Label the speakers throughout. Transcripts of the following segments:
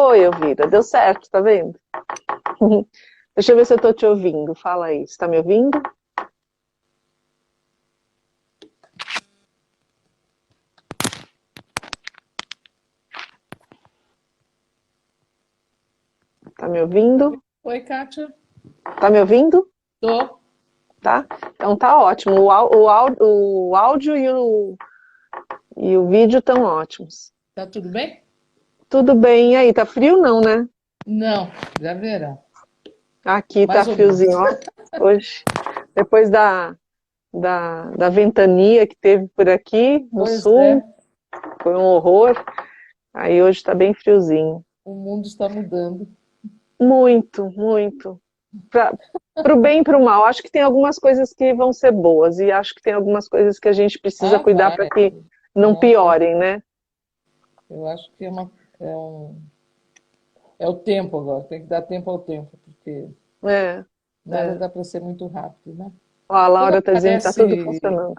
Speaker 1: Oi, Elvira, deu certo, tá vendo? Deixa eu ver se eu tô te ouvindo. Fala aí, você tá me ouvindo? Tá me ouvindo?
Speaker 2: Oi, Kátia.
Speaker 1: Tá me ouvindo?
Speaker 2: Tô.
Speaker 1: Tá? Então tá ótimo. O áudio e o vídeo estão ótimos.
Speaker 2: Tá tudo bem?
Speaker 1: Tudo bem, e aí? Tá frio não, né?
Speaker 2: Não, já verão.
Speaker 1: Aqui tá
Speaker 2: Mais ou menos.
Speaker 1: friozinho, ó. Hoje, depois da ventania que teve por aqui no
Speaker 2: Pois
Speaker 1: sul,
Speaker 2: é,
Speaker 1: foi um horror. Aí hoje tá bem friozinho.
Speaker 2: o mundo está mudando.
Speaker 1: Muito, muito. Para o bem e para o mal. Acho que tem algumas coisas que vão ser boas e acho que tem algumas coisas que a gente precisa
Speaker 2: Ah,
Speaker 1: cuidar para
Speaker 2: vai.
Speaker 1: que não
Speaker 2: Não,
Speaker 1: piorem, né?
Speaker 2: eu acho que é o tempo agora. Tem que dar tempo ao tempo, porque
Speaker 1: É,
Speaker 2: nada
Speaker 1: é.
Speaker 2: dá para ser muito rápido, né?
Speaker 1: Ó, a
Speaker 2: Quando
Speaker 1: Laura está dizendo que está tudo
Speaker 2: aparece,
Speaker 1: funcionando.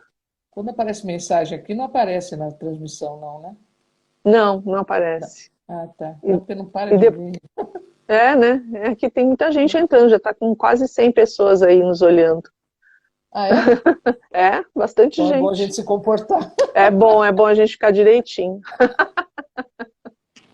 Speaker 2: quando aparece mensagem aqui, não aparece na transmissão, não, né?
Speaker 1: Não, não
Speaker 2: Não.
Speaker 1: aparece.
Speaker 2: Ah, tá.
Speaker 1: E,
Speaker 2: Não, porque não para
Speaker 1: e
Speaker 2: de
Speaker 1: de-
Speaker 2: vir.
Speaker 1: É, né? É que tem muita gente entrando, já está com quase 100 pessoas aí nos olhando.
Speaker 2: Ah, é?
Speaker 1: É, bastante
Speaker 2: Então é bom a
Speaker 1: gente.
Speaker 2: gente se comportar.
Speaker 1: É bom a gente ficar direitinho.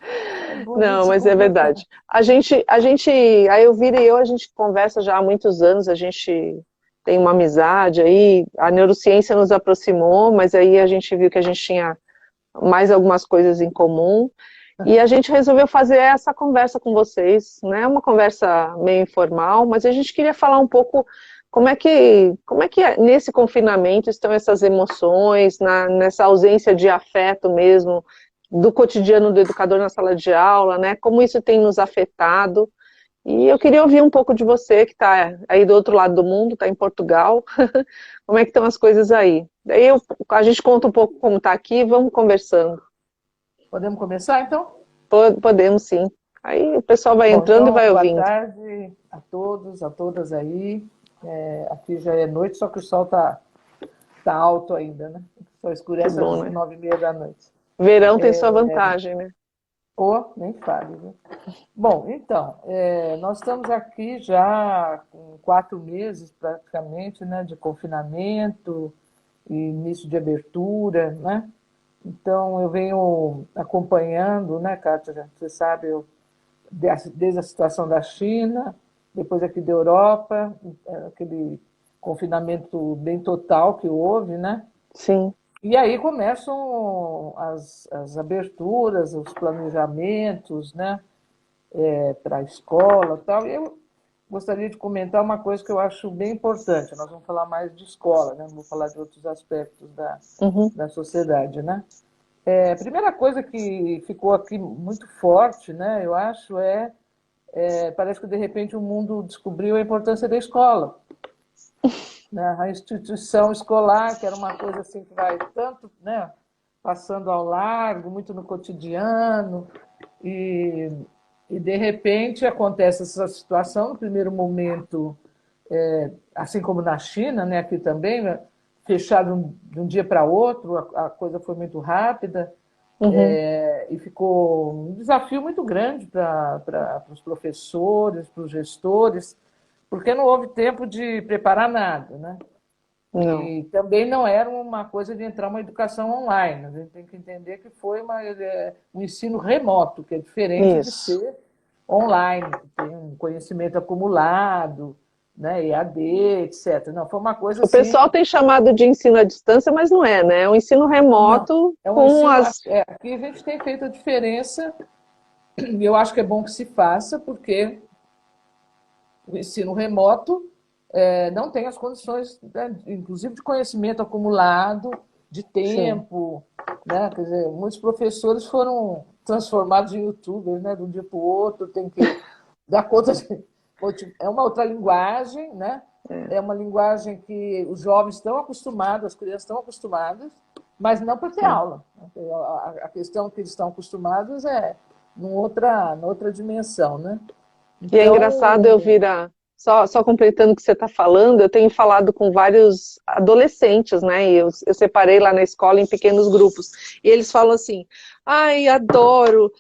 Speaker 2: É bom a gente
Speaker 1: Não,
Speaker 2: se
Speaker 1: mas é
Speaker 2: comportar.
Speaker 1: verdade. A Elvira e eu, a gente conversa já há muitos anos, a gente tem uma amizade aí, a neurociência nos aproximou, mas aí a gente viu que a gente tinha mais algumas coisas em comum, e a gente resolveu fazer essa conversa com vocês, né? Uma conversa meio informal, mas a gente queria falar um pouco como é que nesse confinamento estão essas emoções, nessa ausência de afeto mesmo, do cotidiano do educador na sala de aula, né? Como isso tem nos afetado. E eu queria ouvir um pouco de você, que está aí do outro lado do mundo, está em Portugal. Como é que estão as coisas aí? A gente conta um pouco como está aqui e vamos conversando.
Speaker 2: Podemos começar, então?
Speaker 1: Podemos sim. Aí o pessoal vai
Speaker 2: Bom,
Speaker 1: entrando e
Speaker 2: então,
Speaker 1: vai
Speaker 2: boa
Speaker 1: ouvindo.
Speaker 2: tarde a todos, a todas aí. Aqui já é noite, só que o sol tá alto ainda, né? Só
Speaker 1: Que
Speaker 2: escurece
Speaker 1: bom,
Speaker 2: às
Speaker 1: né?
Speaker 2: 9h30 da noite.
Speaker 1: Verão tem sua vantagem, né?
Speaker 2: Ou, nem fale, viu? Bom, então, nós estamos aqui já com 4 meses praticamente, né, de confinamento e início de abertura, né? Então, eu venho acompanhando, né, Kátia? Você sabe, desde a situação da China, depois aqui da Europa, aquele confinamento bem total que houve, né?
Speaker 1: Sim.
Speaker 2: E aí começam as aberturas, os planejamentos, né? Para a escola e tal. E eu gostaria de comentar uma coisa que eu acho bem importante. Nós vamos falar mais de escola, né? Não vou falar de outros aspectos
Speaker 1: Uhum.
Speaker 2: da sociedade, né? A primeira coisa que ficou aqui muito forte, né? Eu acho parece que de repente o mundo descobriu a importância da escola, né? A instituição escolar, que era uma coisa assim que vai tanto, né, passando ao largo, muito no cotidiano, e, e de repente acontece essa situação, no primeiro momento, assim como na China, né, aqui também, né, fechado de um dia para outro, a coisa foi muito rápida,
Speaker 1: Uhum.
Speaker 2: e ficou um desafio muito grande para os professores, para os gestores, porque não houve tempo de preparar nada, né?
Speaker 1: Não.
Speaker 2: E também não era uma coisa de entrar uma educação online. A gente tem que entender que foi um ensino remoto, que é diferente de
Speaker 1: Isso.
Speaker 2: ser online, que tem um conhecimento acumulado, né, EAD, etc. Não, foi uma coisa
Speaker 1: O
Speaker 2: assim.
Speaker 1: pessoal tem chamado de ensino à distância, mas não é, né? É um ensino
Speaker 2: Não,
Speaker 1: remoto
Speaker 2: é um
Speaker 1: com
Speaker 2: ensino.
Speaker 1: as.
Speaker 2: Aqui a gente tem feito a diferença, e eu acho que é bom que se faça, porque o ensino remoto não tem as condições, né, inclusive de conhecimento acumulado, de
Speaker 1: Sim.
Speaker 2: tempo, né? Quer dizer, muitos professores foram transformados em youtubers, né? De um dia para o outro, tem que dar conta de... É uma outra linguagem, né?
Speaker 1: É.
Speaker 2: É uma linguagem que os jovens estão acostumados, as crianças estão acostumadas, mas não para ter
Speaker 1: Sim.
Speaker 2: aula. A questão que eles estão acostumados é numa outra dimensão, né?
Speaker 1: E é engraçado eu
Speaker 2: Então,
Speaker 1: só completando o que você está falando, eu tenho falado com vários adolescentes, né? E eu separei lá na escola em pequenos grupos. E eles falam assim, ai, adoro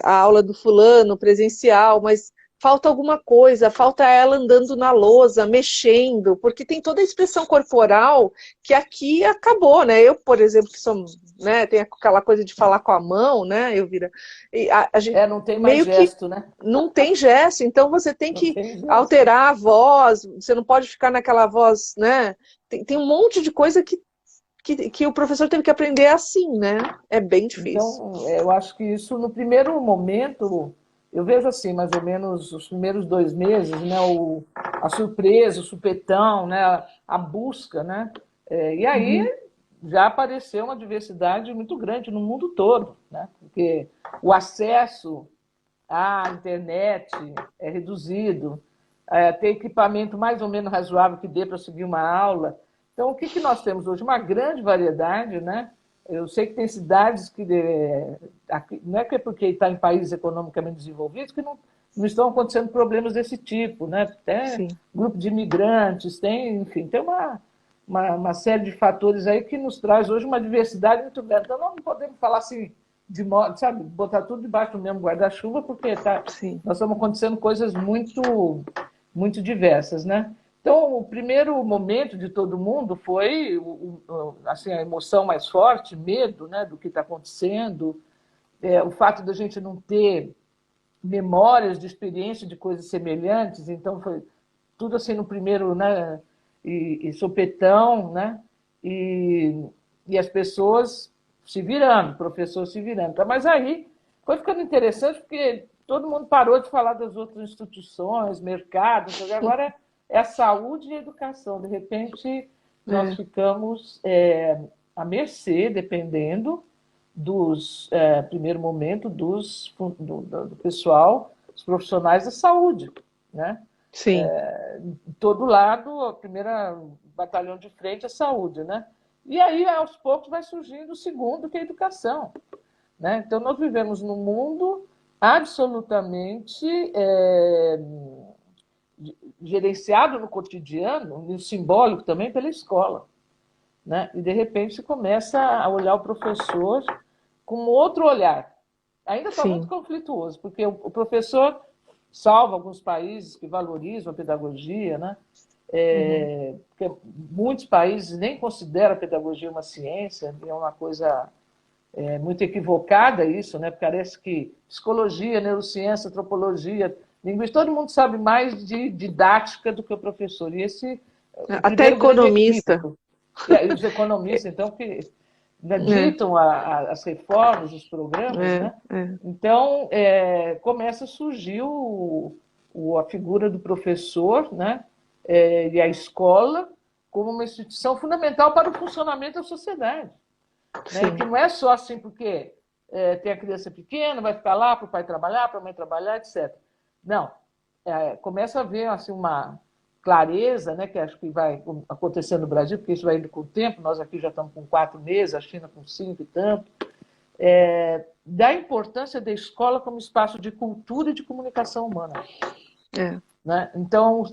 Speaker 1: a aula do fulano presencial, mas falta alguma coisa, falta ela andando na lousa, mexendo, porque tem toda a expressão corporal que aqui acabou, né? Eu, por exemplo, que sou, né, tem aquela coisa de falar com a mão, né, Elvira? E a gente
Speaker 2: Não tem mais
Speaker 1: meio que
Speaker 2: gesto, né?
Speaker 1: não tem gesto, então você tem
Speaker 2: Não
Speaker 1: que
Speaker 2: tem gesto.
Speaker 1: alterar a voz, você não pode ficar naquela voz, né? Tem um monte de coisa que o professor teve que aprender assim, né? É bem difícil.
Speaker 2: Então, eu acho que isso, no primeiro momento, eu vejo assim, mais ou menos os primeiros 2 meses, né, a surpresa, o supetão, né, a busca, né? E aí
Speaker 1: Uhum.
Speaker 2: já apareceu uma diversidade muito grande no mundo todo, né? Porque o acesso à internet é reduzido, ter equipamento mais ou menos razoável que dê para seguir uma aula. Então, o que nós temos hoje? Uma grande variedade, né? Eu sei que tem cidades que, não é que é porque está em países economicamente desenvolvidos, que não estão acontecendo problemas desse tipo, né? Tem
Speaker 1: Sim.
Speaker 2: grupo de imigrantes, enfim, tem uma série de fatores aí que nos traz hoje uma diversidade muito grande. Então, nós não podemos falar assim, de modo, sabe, botar tudo debaixo do mesmo guarda-chuva, porque
Speaker 1: Sim.
Speaker 2: nós estamos acontecendo coisas muito diversas, né? Então, o primeiro momento de todo mundo foi assim, a emoção mais forte, medo, né, do que está acontecendo, o fato da gente não ter memórias de experiência de coisas semelhantes, então foi tudo assim no primeiro, né, e sopetão, né, e as pessoas se virando, o professor se virando. Tá? Mas aí foi ficando interessante porque todo mundo parou de falar das outras instituições, mercado, então agora é a saúde e a educação. De repente, nós
Speaker 1: É,
Speaker 2: ficamos à mercê, dependendo primeiro momento, do pessoal, dos profissionais da saúde, né?
Speaker 1: sim,
Speaker 2: Em todo lado, a primeira batalhão de frente é saúde, né? E aí, aos poucos, vai surgindo o segundo, que é a educação, né? Então, nós vivemos num mundo absolutamente gerenciado no cotidiano, no simbólico também, pela escola, né? E, de repente, se começa a olhar o professor com outro olhar. Ainda está muito
Speaker 1: sim.
Speaker 2: conflituoso, porque o professor, salvo alguns países que valorizam a pedagogia, né?
Speaker 1: Uhum.
Speaker 2: Porque muitos países nem consideram a pedagogia uma ciência, é uma coisa muito equivocada isso, né? Parece que psicologia, neurociência, antropologia, linguística, todo mundo sabe mais de didática do que o professor. E esse é o
Speaker 1: Até
Speaker 2: primeiro grande
Speaker 1: economista.
Speaker 2: equívoco. E os economistas, então, que
Speaker 1: É,
Speaker 2: ditam as reformas, os programas,
Speaker 1: é,
Speaker 2: né?
Speaker 1: é.
Speaker 2: Então, começa a surgir a figura do professor, né? E a escola como uma instituição fundamental para o funcionamento da sociedade. Né? E
Speaker 1: Sim,
Speaker 2: que não é só assim porque tem a criança pequena, vai ficar lá para o pai trabalhar, para a mãe trabalhar, etc. Não. Começa a haver assim, uma clareza, né, que acho que vai acontecer no Brasil, porque isso vai indo com o tempo, nós aqui já estamos com 4 meses, a China com 5 e tanto, da importância da escola como espaço de cultura e de comunicação humana.
Speaker 1: é.
Speaker 2: Né? Então,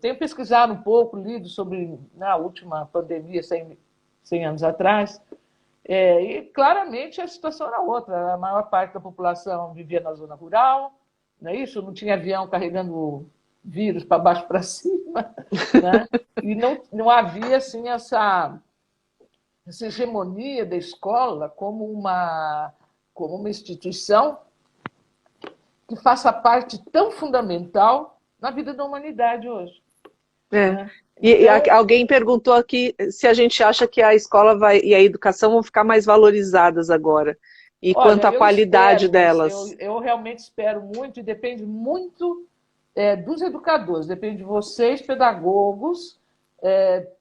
Speaker 2: tenho pesquisado um pouco, lido sobre a última pandemia, 100 anos atrás, e claramente a situação era outra. A maior parte da população vivia na zona rural, não é isso? Não tinha avião carregando vírus para baixo para cima, né? E não havia assim, essa hegemonia da escola como uma instituição que faça parte tão fundamental na vida da humanidade hoje.
Speaker 1: É.
Speaker 2: Né?
Speaker 1: E
Speaker 2: Então,
Speaker 1: alguém perguntou aqui se a gente acha que a escola e a educação vão ficar mais valorizadas agora. E quanto
Speaker 2: olha,
Speaker 1: à
Speaker 2: eu
Speaker 1: qualidade
Speaker 2: espero, mas eu,
Speaker 1: delas.
Speaker 2: eu realmente espero muito e depende muito dos educadores, depende de vocês, pedagogos,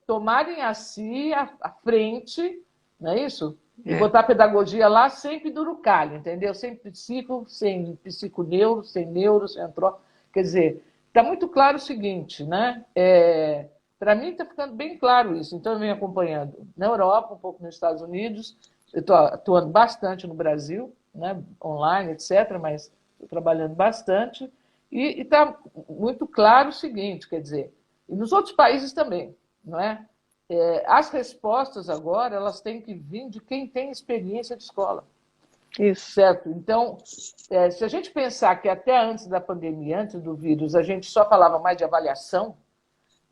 Speaker 2: tomarem a si a frente, não é isso? E
Speaker 1: É,
Speaker 2: botar a pedagogia lá sem penduricalho, entendeu? Sem psico, sem psiconeuro, sem neuro, sem antro. Quer dizer, está muito claro o seguinte, né? Para mim está ficando bem claro isso, então eu venho acompanhando na Europa, um pouco nos Estados Unidos, eu estou atuando bastante no Brasil, né? Online, etc., mas estou trabalhando bastante. E está muito claro o seguinte, quer dizer, e nos outros países também, não é? As respostas agora elas têm que vir de quem tem experiência de escola.
Speaker 1: Isso.
Speaker 2: Certo? Então, se a gente pensar que até antes da pandemia, antes do vírus, a gente só falava mais de avaliação,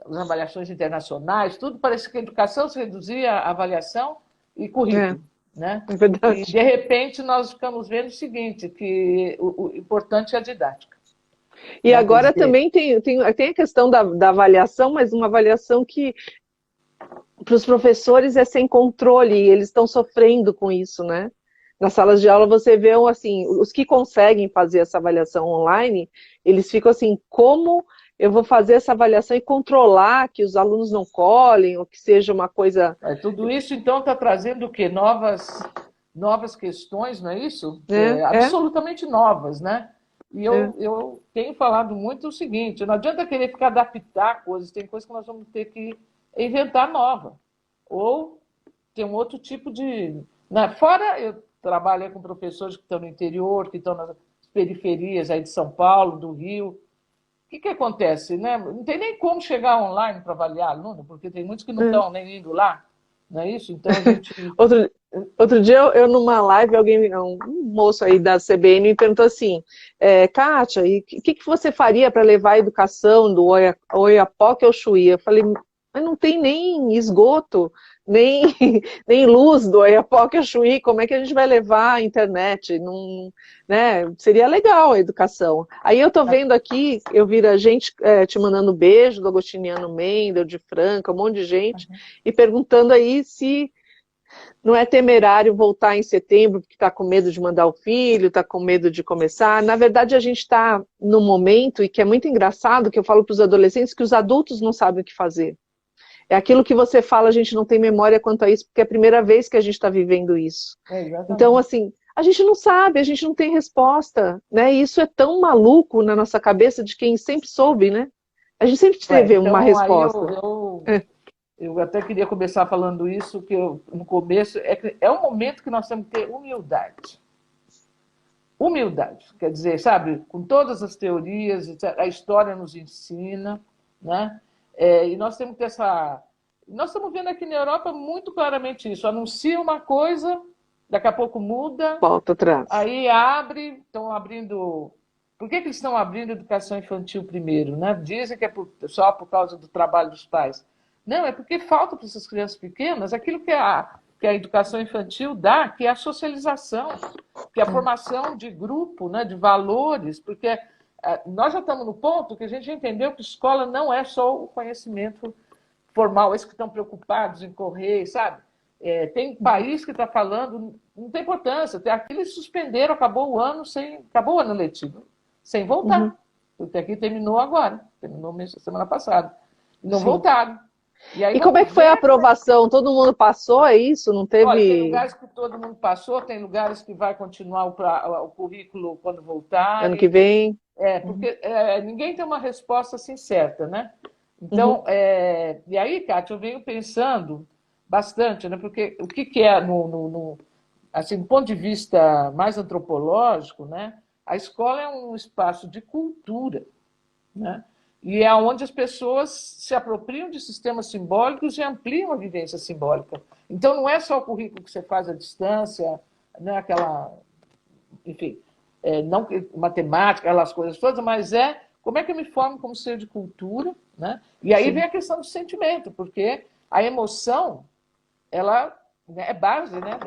Speaker 2: as avaliações internacionais, tudo parecia que a educação se reduzia a avaliação e currículo. Né?
Speaker 1: É verdade.
Speaker 2: E, de repente, nós ficamos vendo o seguinte, que o importante é a didática.
Speaker 1: E agora também tem a questão da avaliação, mas uma avaliação que para os professores é sem controle, e eles estão sofrendo com isso, né? Nas salas de aula você vê, assim, os que conseguem fazer essa avaliação online, eles ficam assim, como eu vou fazer essa avaliação e controlar que os alunos não colhem, ou que seja uma coisa...
Speaker 2: Tudo isso, então, está trazendo o quê? Novas questões, não é isso? Absolutamente novas, né? E eu tenho falado muito o seguinte, não adianta querer ficar adaptar coisas, tem coisas que nós vamos ter que inventar nova. Ou ter um outro tipo de... Fora, eu trabalho com professores que estão no interior, que estão nas periferias aí de São Paulo, do Rio. O que acontece? Né? Não tem nem como chegar online para avaliar aluno, porque tem muitos que não estão nem indo lá. Não é isso? Então a gente...
Speaker 1: Outro dia, eu numa live, um moço aí da CBN me perguntou assim, Kátia, o que você faria para levar a educação do Oiapoque ao Chuí? Eu falei, mas não tem nem esgoto, nem luz do Oiapoque ao Chuí, como é que a gente vai levar a internet? Não, né? Seria legal a educação. Aí eu tô vendo aqui, eu vi a gente te mandando beijo do Agostiniano Mendel, de Franca, um monte de gente, e perguntando aí se não é temerário voltar em setembro, porque está com medo de mandar o filho, está com medo de começar. Na verdade, a gente está num momento, e que é muito engraçado, que eu falo para os adolescentes, que os adultos não sabem o que fazer. É aquilo que você fala, a gente não tem memória quanto a isso, porque é a primeira vez que a gente está vivendo isso. Então, assim, a gente não sabe, a gente não tem resposta, né? E isso é tão maluco na nossa cabeça de quem sempre soube, né? A gente sempre teve uma resposta.
Speaker 2: Eu até queria começar falando isso, que no começo, é um momento que nós temos que ter humildade. Humildade, quer dizer, sabe, com todas as teorias, a história nos ensina, né? E nós temos que ter essa... Nós estamos vendo aqui na Europa muito claramente isso. Anuncia uma coisa, daqui a pouco muda.
Speaker 1: Volta atrás.
Speaker 2: Aí abre, estão abrindo... Por que eles estão abrindo educação infantil primeiro? Né? Dizem que é só por causa do trabalho dos pais. Não, é porque falta para essas crianças pequenas aquilo que a educação infantil dá, que é a socialização, que é a formação de grupo, né, de valores, porque nós já estamos no ponto que a gente entendeu que escola não é só o conhecimento formal, esses que estão preocupados em correr, sabe? Tem país que está falando, não tem importância, até aqui eles suspenderam, acabou o ano letivo, sem voltar, porque aqui terminou agora, terminou semana passada, não voltaram.
Speaker 1: E como é que foi a aprovação? Todo mundo passou, é isso? Não teve...
Speaker 2: Olha, tem lugares que todo mundo passou, tem lugares que vai continuar o currículo quando voltar.
Speaker 1: Ano que vem.
Speaker 2: Porque ninguém tem uma resposta assim certa, né? Então, e aí, Kátia, eu venho pensando bastante, né? Porque o que é, assim, do ponto de vista mais antropológico, né? A escola é um espaço de cultura, né? E é onde as pessoas se apropriam de sistemas simbólicos e ampliam a vivência simbólica. Então, não é só o currículo que você faz à distância, né, aquela, enfim, não matemática, aquelas coisas todas, mas como é que eu me formo como ser de cultura, né? E aí vem a questão do sentimento, porque a emoção, ela é base, né,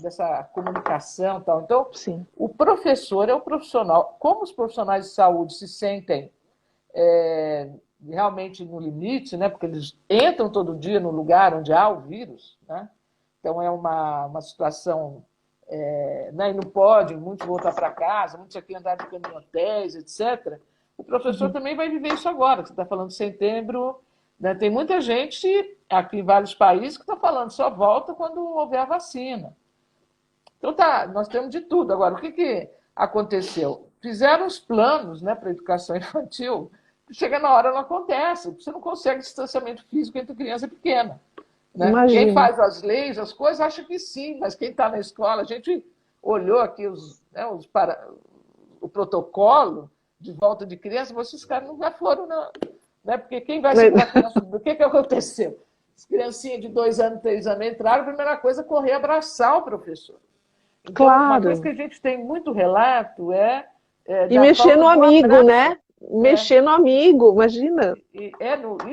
Speaker 2: dessa comunicação e tal. Então, o professor é o profissional. Como os profissionais de saúde se sentem realmente no limite, né? Porque eles entram todo dia no lugar onde há o vírus, né? Então é uma situação, né? E não pode muitos voltar para casa, muitos aqui andar de caminhotéis, etc. O professor também vai viver isso agora. Você está falando de setembro, né? Tem muita gente aqui em vários países que está falando só volta quando houver a vacina. Então nós temos de tudo. Agora, o que aconteceu? Fizeram os planos, né, para a educação infantil. Chega na hora, não acontece. Você não consegue distanciamento físico entre criança e pequena. Né? Quem faz as leis, as coisas, acha que sim, mas quem está na escola, a gente olhou aqui o protocolo, de volta de criança, vocês caras nunca foram, não. Né? Porque quem vai segurar a criança? O que aconteceu? As criancinhas de 2 anos, 3 anos entraram, a primeira coisa é correr abraçar o professor. Então,
Speaker 1: Claro.
Speaker 2: uma coisa que a gente tem muito relato
Speaker 1: e mexer no amigo, né? Mexer no amigo, imagina.
Speaker 2: E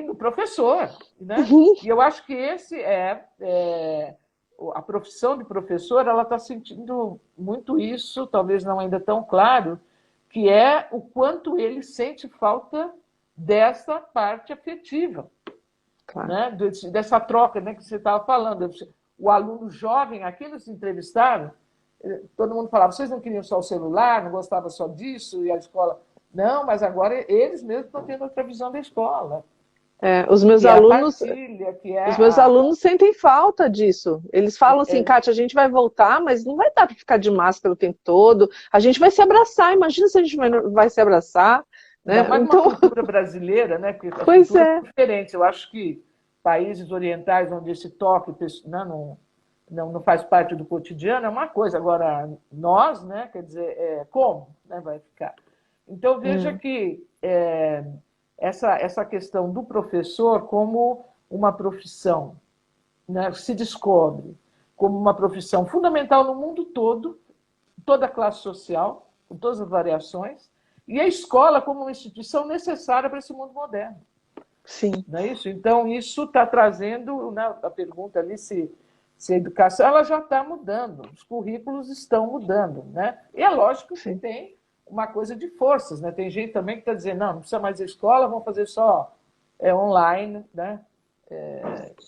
Speaker 2: no professor. Né? E eu acho que esse a profissão de professor, ela está sentindo muito isso, talvez não ainda tão claro, que é o quanto ele sente falta dessa parte afetiva. Claro. Né? Dessa troca, né, que você estava falando. O aluno jovem, aqui nos entrevistaram, todo mundo falava, vocês não queriam só o celular, não gostavam só disso, e a escola... Não, mas agora eles mesmos estão tendo outra visão da escola.
Speaker 1: Os meus alunos, os meus alunos sentem falta disso. Eles falam assim, Kátia, a gente vai voltar, mas não vai dar para ficar de máscara o tempo todo. A gente vai se abraçar, imagina se a gente vai se abraçar. Né?
Speaker 2: Mas então... uma cultura brasileira, né? Porque a
Speaker 1: pois
Speaker 2: cultura é diferente. Eu acho que países orientais onde esse toque não faz parte do cotidiano é uma coisa. Agora, nós, né? Quer dizer, como, né, vai ficar? Então, veja que essa questão do professor como uma profissão, né, se descobre como uma profissão fundamental no mundo todo, toda a classe social, com todas as variações, e a escola como uma instituição necessária para esse mundo moderno.
Speaker 1: Sim.
Speaker 2: Não é isso? Então, isso está trazendo, né, a pergunta ali se a educação ela já está mudando, os currículos estão mudando. Né? E é lógico que tem uma coisa de forças. Né? Tem gente também que está dizendo, não precisa mais da escola, vamos fazer só online. Né?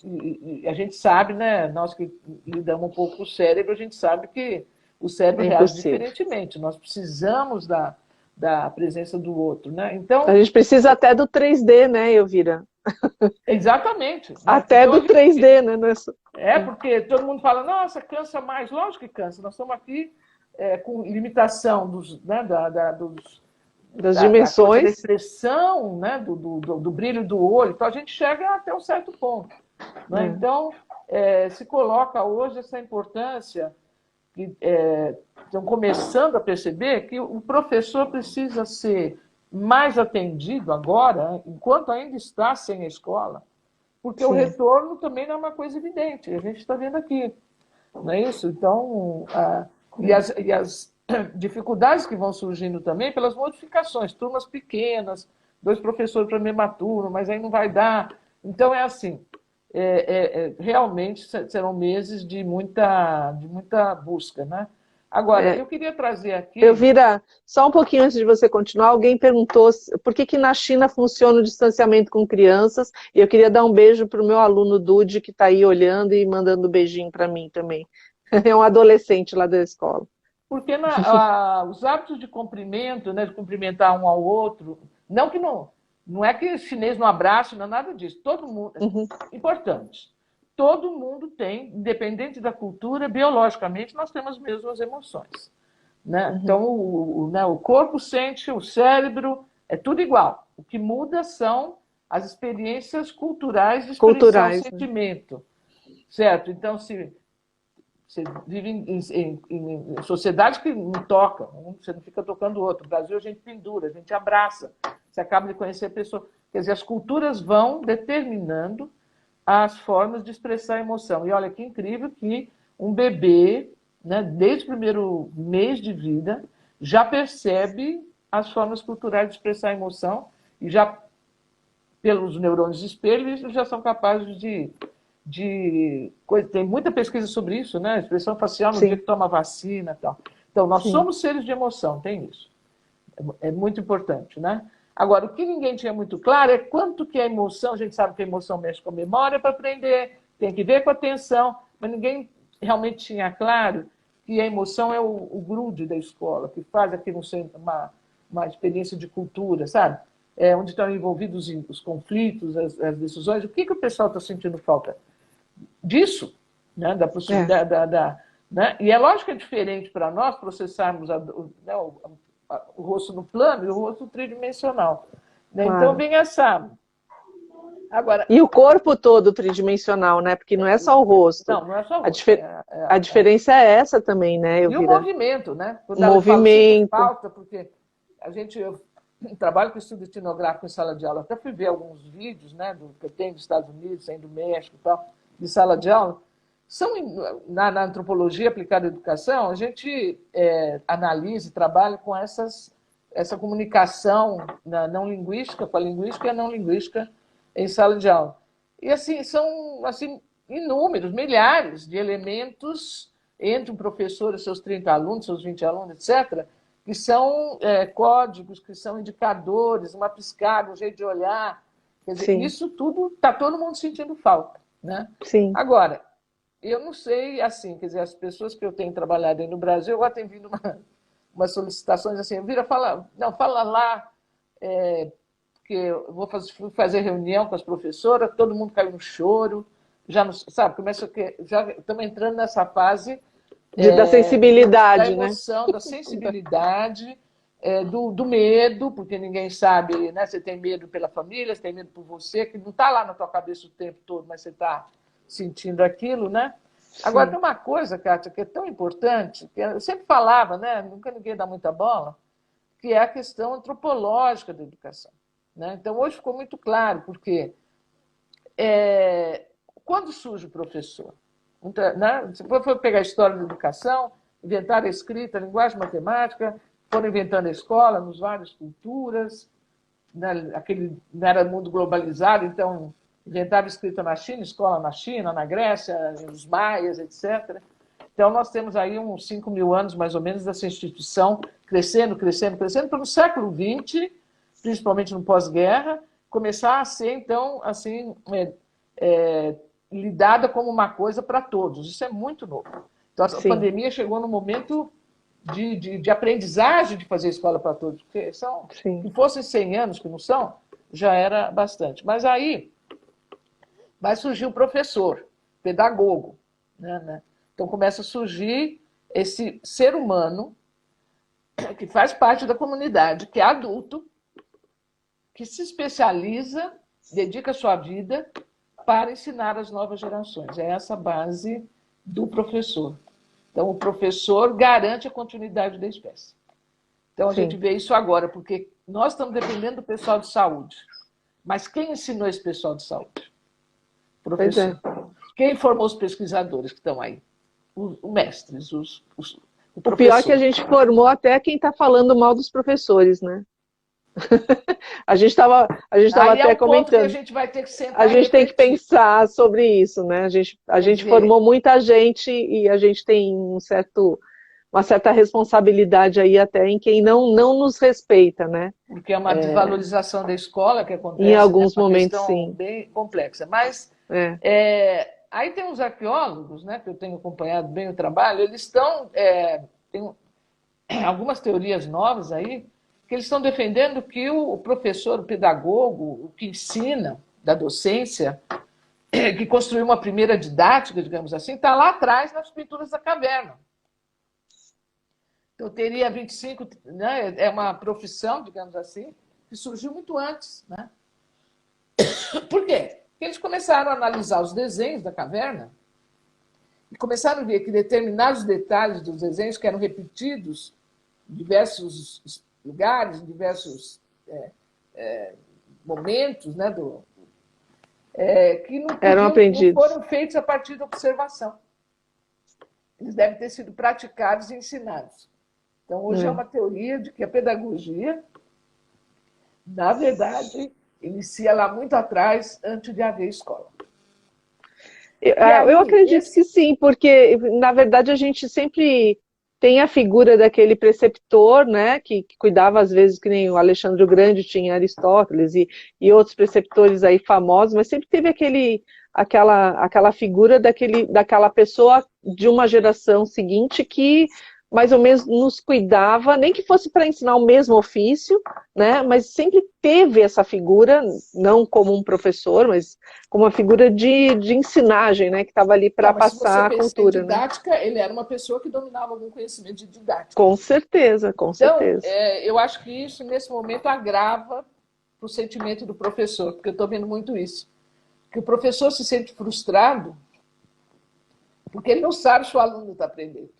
Speaker 2: E a gente sabe, né, nós que lidamos um pouco com o cérebro, a gente sabe que o cérebro reage diferentemente. Nós precisamos da presença do outro. Né? Então,
Speaker 1: a gente precisa até do 3D, né, Elvira?
Speaker 2: Exatamente. Né?
Speaker 1: Até do 3D, né?
Speaker 2: Porque todo mundo fala, nossa, cansa mais. Lógico que cansa. Nós estamos aqui com limitação
Speaker 1: das dimensões.
Speaker 2: Da expressão, né? do brilho do olho. Então, a gente chega até um certo ponto. Né? Então, se coloca hoje essa importância que estão começando a perceber que o professor precisa ser mais atendido agora, enquanto ainda está sem a escola, porque o retorno também não é uma coisa evidente. A gente está vendo aqui, não é isso? Então, e as dificuldades que vão surgindo também pelas modificações, turmas pequenas, 2 professores para a mesma turma, mas aí não vai dar. Então, é assim, realmente serão meses de muita busca, né? Agora, eu queria trazer aqui...
Speaker 1: Elvira, só um pouquinho antes de você continuar, alguém perguntou por que na China funciona o distanciamento com crianças, e eu queria dar um beijo para o meu aluno Dude, que está aí olhando e mandando beijinho para mim também. É um adolescente lá da escola.
Speaker 2: Porque os hábitos de cumprimento, né, de cumprimentar um ao outro, não é que chinês não abraça, não é nada disso. Todo mundo, importante. Todo mundo tem, independente da cultura, biologicamente, nós temos as mesmas emoções. Né? Então, o corpo sente, o cérebro, é tudo igual. O que muda são as experiências culturais de expressão e sentimento. Certo? Então, se você vive em sociedade que não toca, você não fica tocando o outro. No Brasil, a gente pendura, a gente abraça. Você acaba de conhecer a pessoa. Quer dizer, as culturas vão determinando as formas de expressar a emoção. E olha que incrível que um bebê, né, desde o primeiro mês de vida, já percebe as formas culturais de expressar a emoção e já, pelos neurônios de espelho, eles já são capazes de tem muita pesquisa sobre isso, né? Expressão facial no dia que toma vacina e tal. Então, nós somos seres de emoção, tem isso. É muito importante, né? Agora, o que ninguém tinha muito claro é quanto que a emoção, a gente sabe que a emoção mexe com a memória para aprender, tem que ver com a atenção, mas ninguém realmente tinha claro que a emoção é o grude da escola, que faz aqui no centro uma experiência de cultura, sabe? Onde estão envolvidos os conflitos, as decisões. O que o pessoal está sentindo falta? Disso, né? Da proximidade, né? E é lógico que é diferente para nós processarmos o rosto no plano e o rosto tridimensional. Né? Claro. Então, vem essa... Agora,
Speaker 1: e o corpo todo tridimensional, né? Porque não é só o rosto.
Speaker 2: Não é só o rosto.
Speaker 1: A diferença é essa também, né?
Speaker 2: E o movimento, né?
Speaker 1: O movimento.
Speaker 2: Falta, porque a gente... trabalho com estudo etnográfico em sala de aula. Até fui ver alguns vídeos, né, que eu tenho dos Estados Unidos, tem do México e tal, de sala de aula. Na antropologia aplicada à educação, a gente analisa e trabalha com essa comunicação não linguística, com a linguística e a não linguística em sala de aula. E assim, são assim, inúmeros, milhares de elementos entre um professor e seus 30 alunos, seus 20 alunos, etc., que são códigos, que são indicadores, uma piscada, um jeito de olhar. Quer dizer, isso tudo está todo mundo sentindo falta, né?
Speaker 1: Sim.
Speaker 2: Agora, eu não sei, assim, quer dizer, as pessoas que eu tenho trabalhado aí no Brasil, agora tem vindo umas solicitações assim, fala lá, porque eu vou fazer reunião com as professoras, todo mundo caiu no choro, já não, sabe, já estamos entrando nessa fase
Speaker 1: Da sensibilidade,
Speaker 2: da emoção, né? Da sensibilidade, do medo, porque ninguém sabe, né? Você tem medo pela família, você tem medo por você, que não está lá na tua cabeça o tempo todo, mas você está sentindo aquilo, né? Sim. Agora, tem uma coisa, Kátia, que é tão importante, que eu sempre falava, né? Nunca ninguém dá muita bola, que é a questão antropológica da educação, né? Então, hoje ficou muito claro, porque quando surge o professor, né? Se for pegar a história da educação, inventaram a escrita, a linguagem matemática, foram inventando a escola nas várias culturas, né? Não era mundo globalizado, então inventaram a escrita na China, escola na China, na Grécia, nos maias, etc. Então, nós temos aí uns 5 mil anos, mais ou menos, dessa instituição crescendo, crescendo, crescendo, para no século XX, principalmente no pós-guerra, começar a ser, então, assim, lidada como uma coisa para todos. Isso é muito novo. Então, a pandemia chegou no momento de aprendizagem de fazer escola para todos, porque se fossem 100 anos, que não são, já era bastante. Mas aí vai surgir o professor, pedagogo, né? Então começa a surgir esse ser humano que faz parte da comunidade, que é adulto, que se especializa, dedica a sua vida para ensinar as novas gerações. É essa a base do professor. Então, o professor garante a continuidade da espécie. Então, a gente vê isso agora, porque nós estamos dependendo do pessoal de saúde. Mas quem ensinou esse pessoal de saúde? O professor. Quem formou os pesquisadores que estão aí? Os mestres,
Speaker 1: o pior é que a gente formou até quem está falando mal dos professores, né? A gente estava até comentando.
Speaker 2: Que a gente vai ter que sentar
Speaker 1: a gente tem que pensar sobre isso, né? A gente formou muita gente e a gente tem uma certa responsabilidade aí até em quem não nos respeita, né?
Speaker 2: Porque é uma desvalorização da escola que acontece.
Speaker 1: Em alguns momentos,
Speaker 2: questão
Speaker 1: sim.
Speaker 2: Bem complexa. Mas aí tem os arqueólogos, né? Que eu tenho acompanhado bem o trabalho. Eles estão tem algumas teorias novas aí que eles estão defendendo que o professor, o pedagogo, o que ensina da docência, que construiu uma primeira didática, digamos assim, está lá atrás nas pinturas da caverna. Então, teria 25, né, é uma profissão, digamos assim, que surgiu muito antes. Né? Por quê? Porque eles começaram a analisar os desenhos da caverna e começaram a ver que determinados detalhes dos desenhos que eram repetidos em diversos lugares, em diversos momentos, né, que não foram feitos a partir da observação. Eles devem ter sido praticados e ensinados. Então, hoje é uma teoria de que a pedagogia, na verdade, inicia lá muito atrás, antes de haver escola.
Speaker 1: Eu acredito que sim, porque, na verdade, a gente sempre tem a figura daquele preceptor, né, que cuidava, às vezes, que nem o Alexandre o Grande tinha Aristóteles e outros preceptores aí famosos, mas sempre teve aquela figura daquela pessoa de uma geração seguinte que mais ou menos nos cuidava, nem que fosse para ensinar o mesmo ofício, né? Mas sempre teve essa figura, não como um professor, mas como uma figura de ensinagem, né? Que estava ali para passar a cultura.
Speaker 2: Em didática, né? Ele era uma pessoa que dominava algum conhecimento de didática.
Speaker 1: Com certeza, com certeza.
Speaker 2: Eu acho que isso, nesse momento, agrava o sentimento do professor, porque eu estou vendo muito isso. Que o professor se sente frustrado porque ele não sabe se o aluno está aprendendo.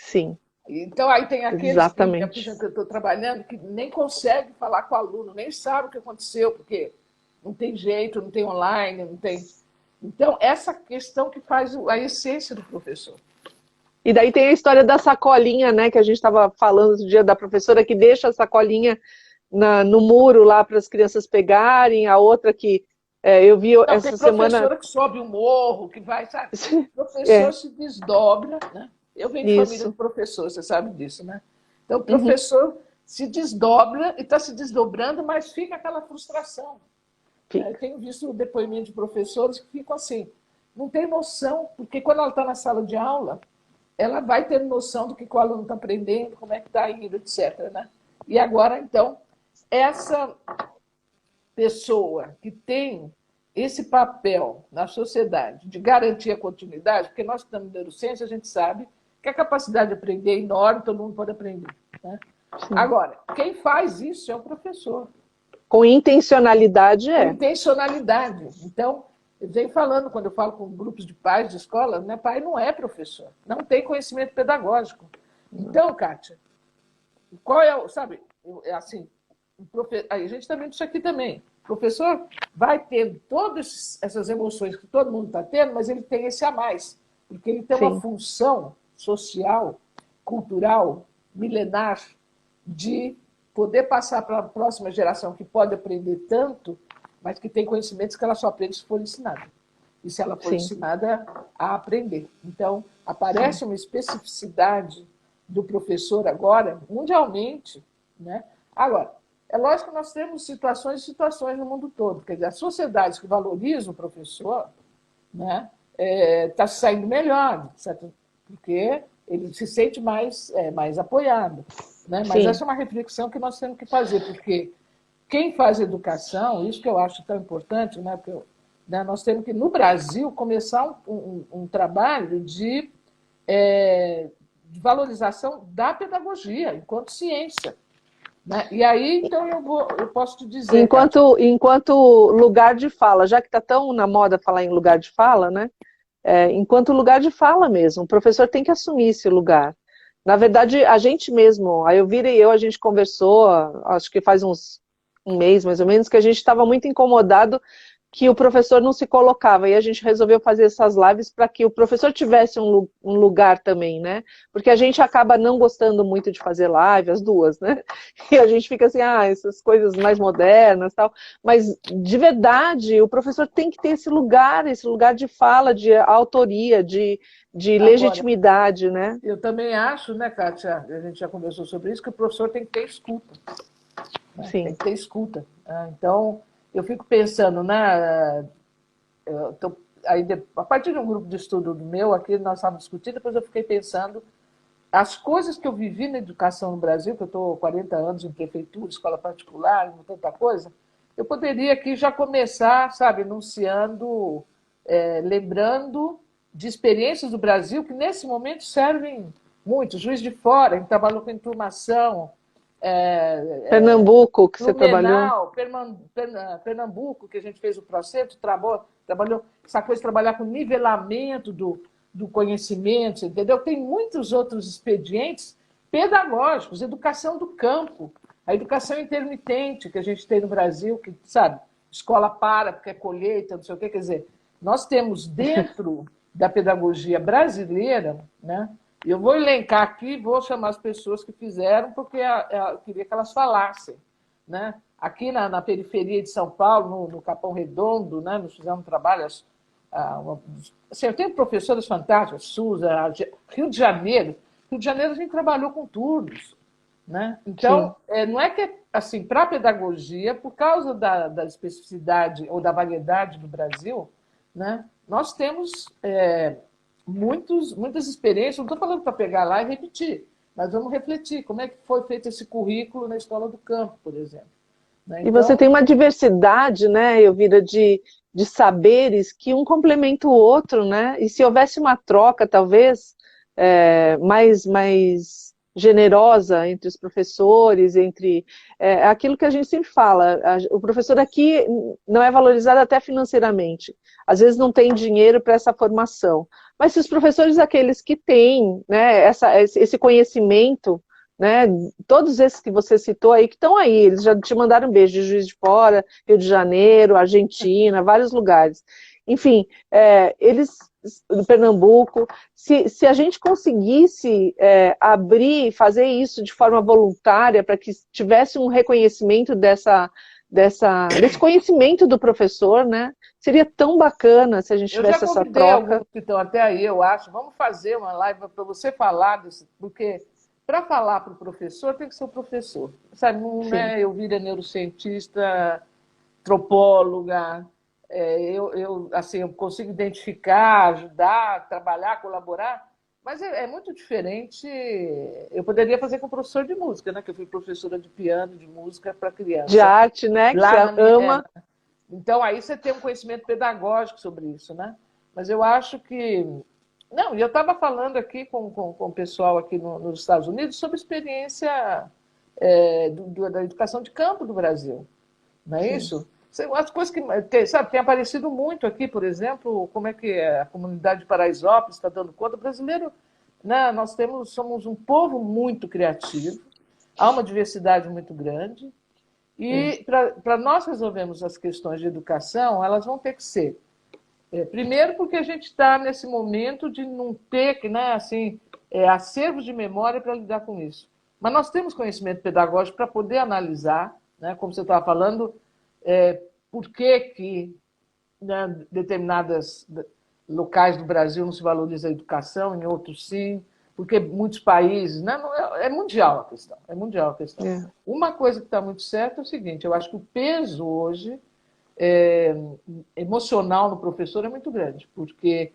Speaker 1: Sim.
Speaker 2: Então, aí tem aqueles que, por
Speaker 1: Exatamente.
Speaker 2: exemplo, eu estou trabalhando, que nem consegue falar com o aluno, nem sabe o que aconteceu, porque não tem jeito, não tem online, não tem. Então, essa questão que faz a essência do professor.
Speaker 1: E daí tem a história da sacolinha, né, que a gente estava falando no dia da professora que deixa a sacolinha no muro lá para as crianças pegarem, a outra que eu vi
Speaker 2: Não, tem
Speaker 1: essa semana.
Speaker 2: professora que sobe o morro, que vai, sabe? O professor
Speaker 1: É,
Speaker 2: se desdobra, né? Eu venho de família de
Speaker 1: isso.
Speaker 2: professor, você sabe disso, né? Então, o
Speaker 1: Uhum,
Speaker 2: professor se desdobra e está se desdobrando, mas fica aquela frustração. Eu
Speaker 1: fica.
Speaker 2: tenho visto depoimentos de professores que ficam assim, não tem noção, porque quando ela está na sala de aula, ela vai ter noção do que o aluno está aprendendo, como é que está indo, etc. Né? E agora, então, essa pessoa que tem esse papel na sociedade de garantir a continuidade, porque nós que estamos em neurociência, a gente sabe que a capacidade de aprender é enorme, todo mundo pode aprender. Né?
Speaker 1: Sim.
Speaker 2: Agora, quem faz isso é o professor.
Speaker 1: Com intencionalidade
Speaker 2: Com
Speaker 1: é.
Speaker 2: intencionalidade. Então, eu venho falando, quando eu falo com grupos de pais de escola, né, pai não é professor, não tem conhecimento pedagógico. Então, Kátia, qual é o, sabe, é assim, a gente está vendo isso aqui também. O professor vai ter todas essas emoções que todo mundo está tendo, mas ele tem esse a mais, porque ele tem uma
Speaker 1: Sim,
Speaker 2: função social, cultural, milenar, de poder passar para a próxima geração que pode aprender tanto, mas que tem conhecimentos que ela só aprende se for ensinada. E se ela for
Speaker 1: sim,
Speaker 2: ensinada a aprender. Então,
Speaker 1: sim.
Speaker 2: aparece uma especificidade do professor agora, mundialmente. Né? Agora, é lógico que nós temos situações e situações no mundo todo. Quer dizer, as sociedades que valorizam o professor, né, está se saindo melhor, certo? Porque ele se sente mais apoiado. Né? Mas
Speaker 1: Sim.
Speaker 2: essa é uma reflexão que nós temos que fazer, porque quem faz educação, isso que eu acho tão importante, né, porque né, nós temos que, no Brasil, começar um trabalho de valorização da pedagogia enquanto ciência. Né? E aí, então, eu posso te dizer, Kátia.
Speaker 1: Enquanto lugar de fala, já que está tão na moda falar em lugar de fala, né? Enquanto lugar de fala mesmo, o professor tem que assumir esse lugar. Na verdade, a gente mesmo, a Elvira e eu, a gente conversou, acho que faz um mês mais ou menos, que a gente estava muito incomodado que o professor não se colocava, e a gente resolveu fazer essas lives para que o professor tivesse um lugar também, né? Porque a gente acaba não gostando muito de fazer live, as duas, né? E a gente fica assim, essas coisas mais modernas tal, mas de verdade, o professor tem que ter esse lugar de fala, de autoria, de
Speaker 2: Agora,
Speaker 1: legitimidade, né?
Speaker 2: eu também acho, né, Kátia, a gente já conversou sobre isso, que o professor tem que ter escuta. Né? Tem
Speaker 1: Sim,
Speaker 2: que ter escuta. Né? Então, eu fico pensando, né, aí, a partir de um grupo de estudo meu, aqui nós estávamos discutindo, depois eu fiquei pensando as coisas que eu vivi na educação no Brasil, que eu estou 40 anos em prefeitura, escola particular, tanta coisa, eu poderia aqui já começar, sabe, enunciando, lembrando de experiências do Brasil que nesse momento servem muito. Juiz de Fora, que trabalhou com enturmação,
Speaker 1: Pernambuco, que você trabalhou.
Speaker 2: Blumenau, Pernambuco, que a gente fez o processo, trabalhou essa coisa de trabalhar com nivelamento do conhecimento, entendeu? Tem muitos outros expedientes pedagógicos, educação do campo, a educação intermitente que a gente tem no Brasil, que, sabe, escola para porque é colheita, não sei o quê, quer dizer, nós temos dentro da pedagogia brasileira, né? Eu vou elencar aqui, vou chamar as pessoas que fizeram, porque eu queria que elas falassem. Né? Aqui na periferia de São Paulo, no Capão Redondo, né, nós fizemos trabalhos. Assim, eu tenho professoras fantásticas, Suza, Rio de Janeiro. Rio de Janeiro a gente trabalhou com turnos. Né?
Speaker 1: Sim.
Speaker 2: Então, não é que, assim, para a pedagogia, por causa da especificidade ou da variedade do Brasil, né, nós temos muitas experiências. Não estou falando para pegar lá e repetir, mas vamos refletir como é que foi feito esse currículo na Escola do Campo, por exemplo. Né?
Speaker 1: E você
Speaker 2: Então,
Speaker 1: tem uma diversidade, né, Elvira, de saberes que um complementa o outro, né? E se houvesse uma troca, talvez, mais generosa entre os professores, entre aquilo que a gente sempre fala, o professor aqui não é valorizado até financeiramente, às vezes não tem dinheiro para essa formação, mas se os professores, aqueles que têm, né, esse conhecimento, né, todos esses que você citou aí, que estão aí, eles já te mandaram um beijo de Juiz de Fora, Rio de Janeiro, Argentina, vários lugares, enfim, eles do Pernambuco, se a gente conseguisse abrir, fazer isso de forma voluntária, para que tivesse um reconhecimento desse conhecimento do professor, né? Seria tão bacana se a gente tivesse essa troca.
Speaker 2: Eu já convidei alguns que estão até aí, eu acho. Vamos fazer uma live para você falar disso, porque para falar para o professor tem que ser o professor. Sabe, não é eu vira neurocientista, antropóloga. Assim, eu consigo identificar, ajudar, trabalhar, colaborar, mas é muito diferente. Eu poderia fazer com professor de música, né? Que eu fui professora de piano, de música para criança.
Speaker 1: De arte, né? Que você ama.
Speaker 2: Então, aí você tem um conhecimento pedagógico sobre isso, né? Mas eu acho que... Não, e eu estava falando aqui com o pessoal aqui nos Estados Unidos sobre a experiência da educação de campo do Brasil, não é isso? As coisas que, sabe, tem aparecido muito aqui, por exemplo, como é que a comunidade de Paraisópolis está dando conta. O brasileiro, né, somos um povo muito criativo, há uma diversidade muito grande, e para nós resolvermos as questões de educação, elas vão ter que ser, primeiro porque a gente está nesse momento de não ter, né, assim, acervos de memória para lidar com isso. Mas nós temos conhecimento pedagógico para poder analisar, né, como você estava falando, por que né, determinados locais do Brasil não se valoriza a educação, em outros sim, porque muitos países... Né, é mundial a questão, é mundial a questão. Uma coisa que está muito certa é o seguinte, eu acho que o peso hoje emocional no professor é muito grande, porque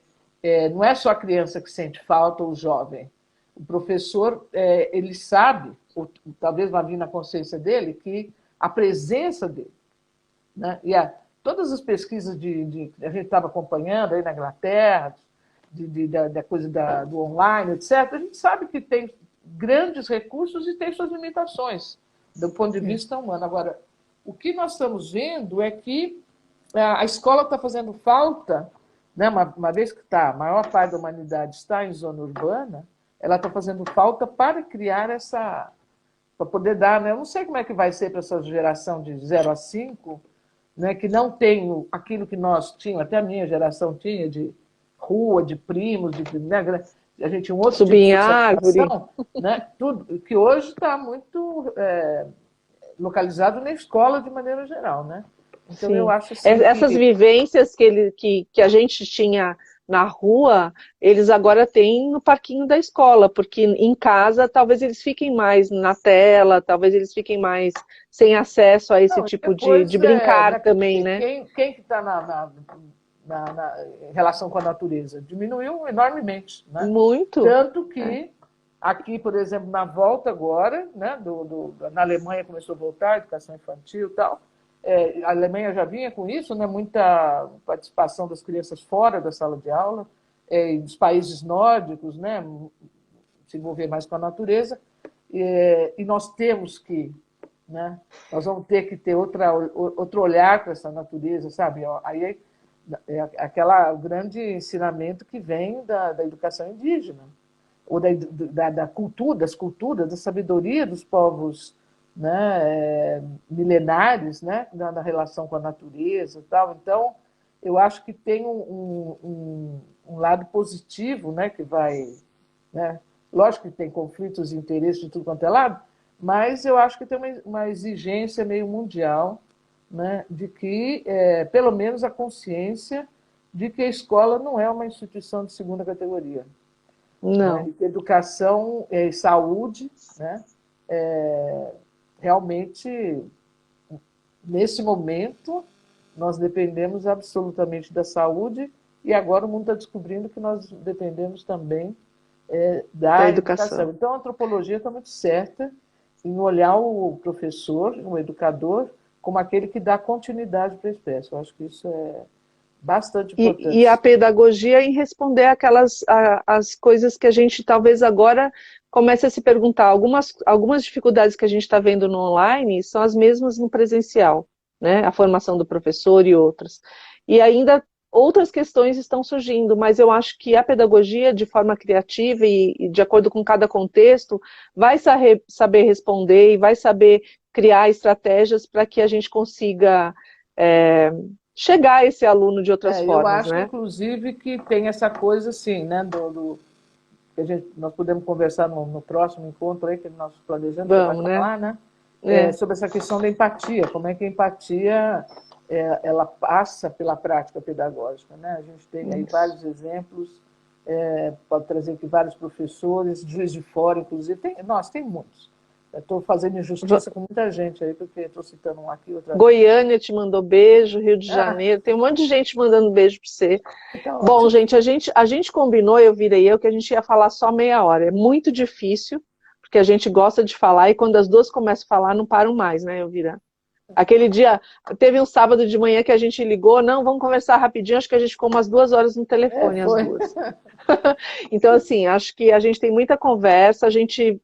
Speaker 2: não é só a criança que sente falta ou o jovem. O professor, ele sabe, ou talvez vá vir na consciência dele, que a presença dele, né? E todas as pesquisas a gente estava acompanhando aí na Inglaterra, da coisa do online, etc., a gente sabe que tem grandes recursos e tem suas limitações, do ponto de vista humano. Agora, o que nós estamos vendo é que a escola está fazendo falta, né? Uma vez que a maior parte da humanidade está em zona urbana, ela está fazendo falta para criar para poder dar, né? Eu não sei como é que vai ser para essa geração de 0 a 5, né, que não tem aquilo que nós tínhamos, até a minha geração tinha, de rua, de primos, né, a gente tinha um outro
Speaker 1: subir
Speaker 2: tipo de
Speaker 1: em árvore,
Speaker 2: né, tudo, que hoje está muito localizado na escola de maneira geral, né? Então, eu acho assim
Speaker 1: essas vivências que a gente tinha na rua, eles agora têm no parquinho da escola, porque em casa talvez eles fiquem mais na tela, talvez eles fiquem mais sem acesso a esse tipo de brincar, né, também, né?
Speaker 2: Quem que está na relação com a natureza? Diminuiu enormemente, né? Muito. Tanto que aqui, por exemplo, na volta agora, né, na Alemanha começou a voltar a educação infantil e tal, a Alemanha já vinha com isso, né, muita participação das crianças fora da sala de aula, dos países nórdicos, né, se envolver mais com a natureza, e nós temos que, né, nós vamos ter que ter outro olhar para essa natureza, sabe? Aí aquele grande ensinamento que vem da educação indígena, ou da cultura, das culturas, da sabedoria dos povos, né, milenares, né, na relação com a natureza e tal. Então, eu acho que tem um lado positivo, né, que vai... Né, lógico que tem conflitos de interesse de tudo quanto é lado, mas eu acho que tem uma exigência meio mundial, né, de que, pelo menos, a consciência de que a escola não é uma instituição de segunda categoria.
Speaker 1: Não.
Speaker 2: Né, que educação e saúde, né, realmente, nesse momento, nós dependemos absolutamente da saúde e agora o mundo está descobrindo que nós dependemos também da educação. Então, a antropologia está muito certa em olhar o professor, o educador, como aquele que dá continuidade para a espécie. Eu acho que isso é bastante importante.
Speaker 1: E a pedagogia em responder as coisas que a gente talvez agora comece a se perguntar, algumas dificuldades que a gente está vendo no online são as mesmas no presencial, né? A formação do professor e outras. E ainda outras questões estão surgindo, mas eu acho que a pedagogia, de forma criativa e de acordo com cada contexto, vai saber responder e vai saber criar estratégias para que a gente consiga chegar a esse aluno de outras
Speaker 2: Eu
Speaker 1: formas,
Speaker 2: acho,
Speaker 1: né?
Speaker 2: inclusive, que tem essa coisa, assim, né, que nós podemos conversar no próximo encontro aí, que nós planejamos, você vai
Speaker 1: Vamos, né?
Speaker 2: falar, né? Sobre essa questão da empatia, como é que a empatia ela passa pela prática pedagógica, né? A gente tem aí vários exemplos, pode trazer aqui vários professores, Juiz de Fora, inclusive, tem muitos. Estou fazendo injustiça com muita gente aí, porque estou citando um aqui, outro ali.
Speaker 1: Goiânia te mandou beijo, Rio de Janeiro, tem um monte de gente mandando beijo para você.
Speaker 2: Tá
Speaker 1: Bom,
Speaker 2: ótimo.
Speaker 1: gente, a gente combinou, Elvira e eu, que a gente ia falar só meia hora. É muito difícil, porque a gente gosta de falar, e quando as duas começam a falar, não param mais, né, Elvira? Aquele dia, teve um sábado de manhã que a gente ligou, não, vamos conversar rapidinho, acho que a gente ficou umas 2 horas no telefone, as
Speaker 2: Foi.
Speaker 1: duas. Então, assim, acho que a gente tem muita conversa, a gente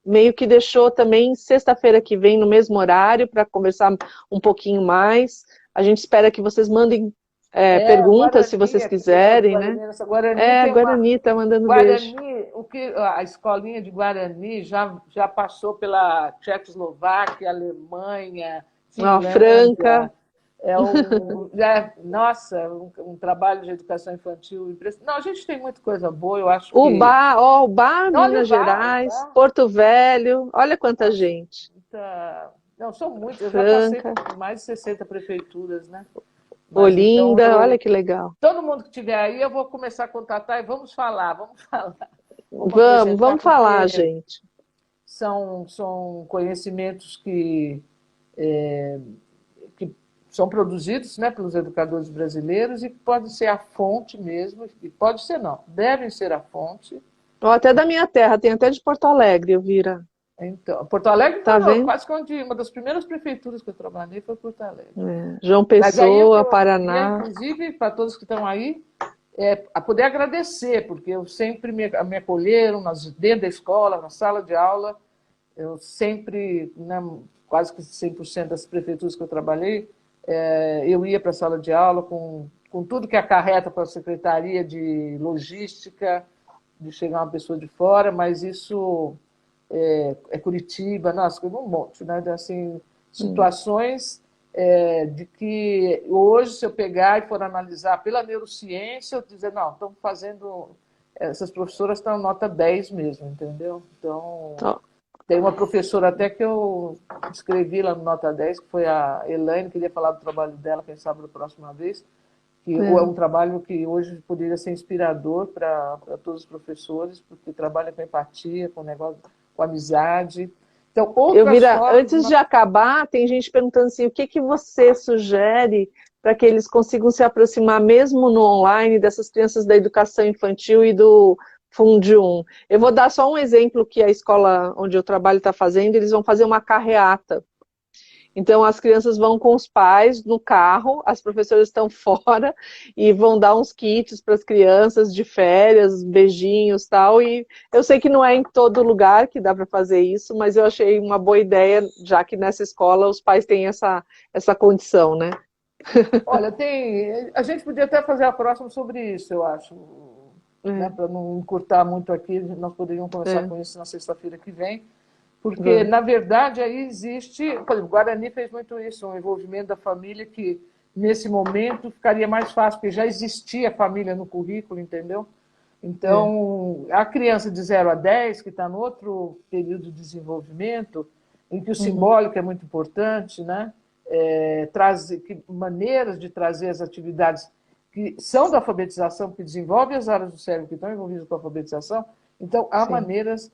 Speaker 1: meio que deixou também sexta-feira que vem no mesmo horário para conversar um pouquinho mais. A gente espera que vocês mandem perguntas,
Speaker 2: Guarani,
Speaker 1: se vocês
Speaker 2: aqui, pessoal do
Speaker 1: quiserem, né?
Speaker 2: Guarani, essa Guarani tem uma...
Speaker 1: Guarani tá mandando beijo.
Speaker 2: Guarani, a escolinha de Guarani já passou pela Tchecoslováquia, Alemanha,
Speaker 1: Ó, Franca.
Speaker 2: Finlândia. Nossa, um trabalho de educação infantil impressionante. Não, a gente tem muita coisa boa, eu acho que...
Speaker 1: Ubá,
Speaker 2: Olha o
Speaker 1: Minas Gerais,
Speaker 2: Bar.
Speaker 1: Porto Velho, olha quanta gente.
Speaker 2: Não, são muitos, eu já passei
Speaker 1: Franca,
Speaker 2: por mais de 60 prefeituras, né? Mas então,
Speaker 1: Olinda, olha que legal.
Speaker 2: todo mundo que estiver aí, eu vou começar a contatar e vamos falar. Vamos apresentar,
Speaker 1: Vamos falar,
Speaker 2: porque
Speaker 1: gente.
Speaker 2: são conhecimentos que são produzidos, né, pelos educadores brasileiros e que podem ser a fonte mesmo, e pode ser não, devem ser a fonte.
Speaker 1: Ó, até da minha terra, tem até de Porto Alegre, Elvira.
Speaker 2: Então, Porto Alegre
Speaker 1: Tá
Speaker 2: foi
Speaker 1: vendo?
Speaker 2: quase que uma das primeiras prefeituras que eu trabalhei foi Porto Alegre.
Speaker 1: João
Speaker 2: Mas aí o que
Speaker 1: Pessoa,
Speaker 2: eu queria,
Speaker 1: Paraná.
Speaker 2: inclusive, para todos que estão aí, a poder agradecer, porque eu sempre me acolheram dentro da escola, na sala de aula. Eu sempre, né, quase que 100% das prefeituras que eu trabalhei, eu ia para a sala de aula com tudo que acarreta para a secretaria de logística, de chegar uma pessoa de fora, mas isso é Curitiba, nossa, um monte, né? Assim, situações de que hoje, se eu pegar e for analisar pela neurociência, eu dizer, não, estamos fazendo... Essas professoras estão nota 10 mesmo, entendeu? Então, tem uma professora até que eu escrevi lá no nota 10, que foi a Elaine, queria falar do trabalho dela, quem sabe da próxima vez, que é um trabalho que hoje poderia ser inspirador para todos os professores, porque trabalha com empatia, com amizade. Então,
Speaker 1: Elvira, antes de acabar, tem gente perguntando assim, o que você sugere para que eles consigam se aproximar mesmo no online dessas crianças da educação infantil e do Fundium? Eu vou dar só um exemplo que a escola onde eu trabalho está fazendo, eles vão fazer uma carreata. Então, as crianças vão com os pais no carro, as professoras estão fora e vão dar uns kits para as crianças de férias, beijinhos e tal. E eu sei que não é em todo lugar que dá para fazer isso, mas eu achei uma boa ideia, já que nessa escola os pais têm essa condição, né?
Speaker 2: Olha, a gente podia até fazer a próxima sobre isso, eu acho. Né? Para não encurtar muito aqui, nós poderíamos conversar com isso na sexta-feira que vem. Porque, na verdade, aí existe... Por exemplo, o Guarani fez muito isso, um envolvimento da família que, nesse momento, ficaria mais fácil, porque já existia família no currículo, entendeu? Então, a criança de 0 a 10, que está no outro período de desenvolvimento, em que o simbólico é muito importante, né? Maneiras de trazer as atividades que são da alfabetização, que desenvolvem as áreas do cérebro que estão envolvidas com a alfabetização. Então, há maneiras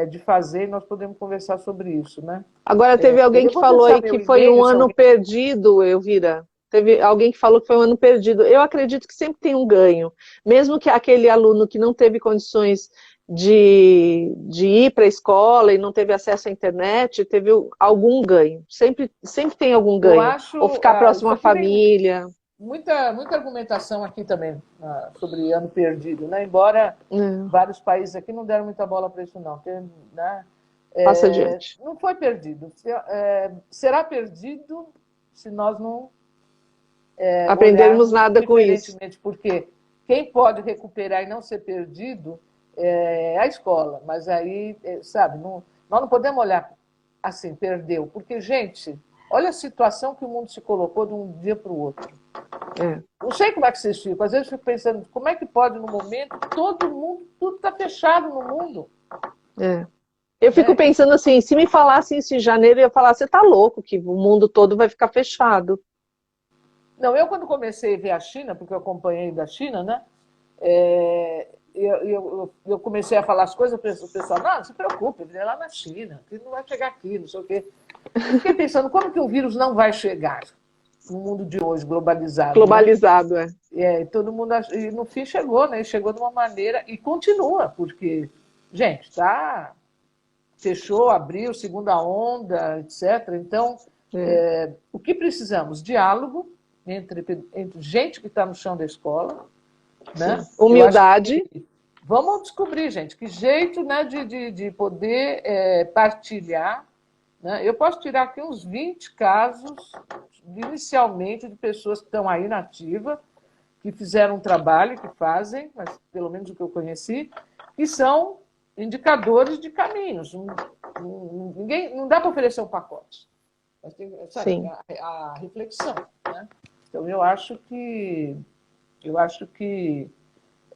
Speaker 2: de fazer, e nós podemos conversar sobre isso, né?
Speaker 1: Agora, teve alguém que falou aí que foi um ano perdido, Elvira. Teve alguém que falou que foi um ano perdido. Eu acredito que sempre tem um ganho. Mesmo que aquele aluno que não teve condições de ir para a escola e não teve acesso à internet, teve algum ganho. Sempre tem algum ganho. Ou ficar próximo à família.
Speaker 2: muita argumentação aqui também sobre ano perdido, né? Embora vários países aqui não deram muita bola para isso, não. Né?
Speaker 1: Passa adiante.
Speaker 2: Não foi perdido. Será perdido se nós não
Speaker 1: aprendermos nada com isso.
Speaker 2: Porque quem pode recuperar e não ser perdido é a escola. Mas aí, sabe, nós não podemos olhar assim, perdeu. Porque, gente, olha a situação que o mundo se colocou de um dia para o outro. Não sei como é que vocês ficam. Às vezes eu fico pensando, como é que pode, no momento, todo mundo, tudo está fechado no mundo.
Speaker 1: Eu fico pensando assim, se me falassem isso em janeiro, eu ia falar, você tá louco, que o mundo todo vai ficar fechado.
Speaker 2: Não, eu quando comecei a ver a China, porque eu acompanhei da China, né? Eu comecei a falar as coisas, o pessoal, não se preocupe, ele é lá na China, que não vai chegar aqui, não sei o quê. Eu fiquei pensando, como que o vírus não vai chegar no mundo de hoje, globalizado?
Speaker 1: Globalizado,
Speaker 2: né? Todo mundo, e no fim chegou, né? Chegou de uma maneira, e continua, porque, gente, fechou, abriu, segunda onda, etc. Então, o que precisamos? Diálogo entre gente que está no chão da escola, né?
Speaker 1: Humildade.
Speaker 2: Vamos descobrir, gente, que jeito, né, de poder partilhar. Né? Eu posso tirar aqui uns 20 casos, inicialmente, de pessoas que estão aí na ativa, que fizeram um trabalho, que fazem, mas pelo menos o que eu conheci, que são indicadores de caminhos. Não dá para oferecer um pacote. Mas tem, sabe, a reflexão. Né? Então, eu acho que